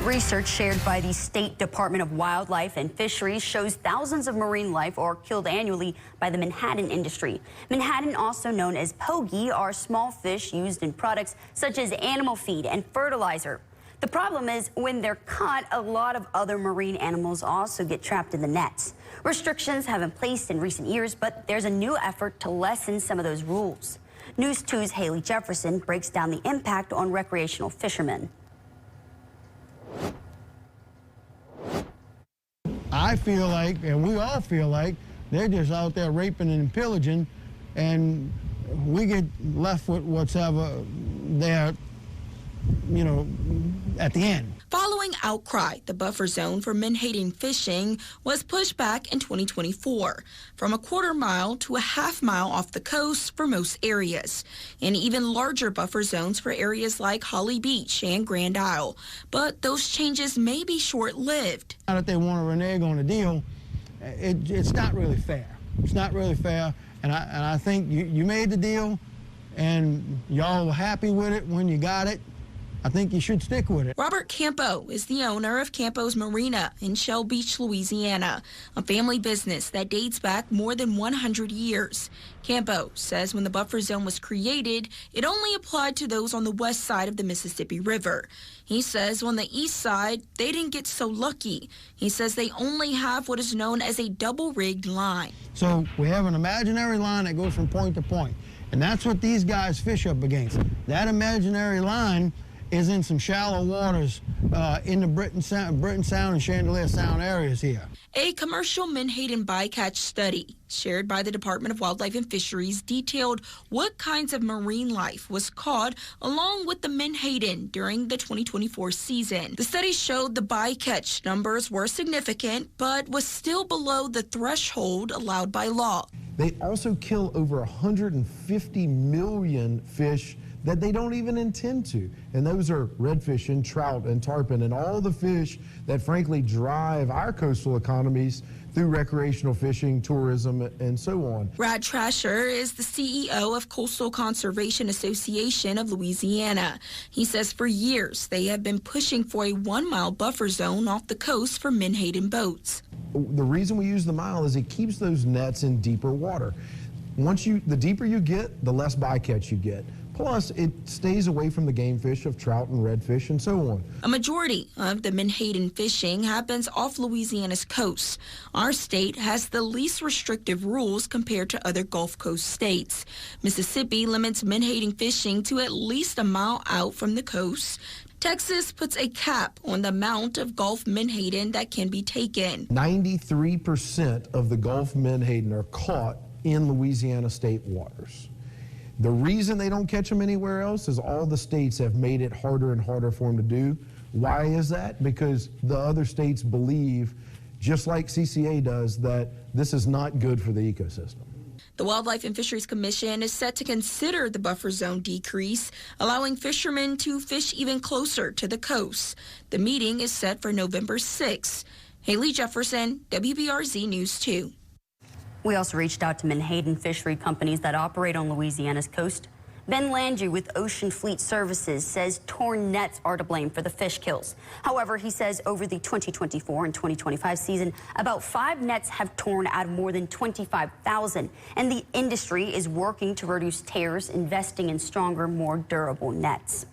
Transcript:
Research shared by the State Department of Wildlife and Fisheries shows thousands of marine life are killed annually by the menhaden industry. Menhaden, also known as pogy, are small fish used in products such as animal feed and fertilizer. The problem is when they're caught, a lot of other marine animals also get trapped in the nets. Restrictions have been placed in recent years, but there's a new effort to lessen some of those rules. News 2's Haley Jefferson breaks down the impact on recreational fishermen. I feel like, and we all feel like, they're just out there raping and pillaging, and we get left with whatever there, at the end. Following outcry, the buffer zone for menhaden fishing was pushed back in 2024 from a quarter mile to a half mile off the coast for most areas, and even larger buffer zones for areas like Holly Beach and Grand Isle. But those changes may be short-lived. Now that they want to renege on the deal, it's not really fair. It's not really fair, and I think you made the deal, and y'all were happy with it when you got it. I think you should stick with it. Robert Campo is the owner of Campo's Marina in Shell Beach, Louisiana, a family business that dates back more than 100 years. Campo says when the buffer zone was created, it only applied to those on the west side of the Mississippi River. He says on the east side, they didn't get so lucky. He says they only have what is known as a double-rigged line. So we have an imaginary line that goes from point to point, and that's what these guys fish up against. That imaginary line is in some shallow waters in the Britain Sound and Chandelier Sound areas here. A commercial menhaden bycatch study shared by the Department of Wildlife and Fisheries detailed what kinds of marine life was caught along with the menhaden during the 2024 season. The study showed the bycatch numbers were significant, but was still below the threshold allowed by law. They also kill over 150 million fish that they don't even intend to. And those are redfish and trout and tarpon and all the fish that frankly drive our coastal economies through recreational fishing, tourism, and so on. Brad Trasher is the CEO of Coastal Conservation Association of Louisiana. He says for years they have been pushing for a 1-mile buffer zone off the coast for menhaden boats. The reason we use the mile is it keeps those nets in deeper water. The deeper you get, the less bycatch you get. Plus, it stays away from the game fish of trout and redfish and so on. A majority of the menhaden fishing happens off Louisiana's coast. Our state has the least restrictive rules compared to other Gulf Coast states. Mississippi limits menhaden fishing to at least a mile out from the coast. Texas puts a cap on the amount of Gulf menhaden that can be taken. 93% of the Gulf menhaden are caught in Louisiana state waters. The reason they don't catch them anywhere else is all the states have made it harder and harder for them to do. Why is that? Because the other states believe, just like CCA does, that this is not good for the ecosystem. The Wildlife and Fisheries Commission is set to consider the buffer zone decrease, allowing fishermen to fish even closer to the coast. The meeting is set for November 6th. Haley Jefferson, WBRZ News 2. We also reached out to menhaden fishery companies that operate on Louisiana's coast. Ben Landry with Ocean Fleet Services says torn nets are to blame for the fish kills. However, he says over the 2024 and 2025 season, about 5 nets have torn out of more than 25,000. And the industry is working to reduce tears, investing in stronger, more durable nets.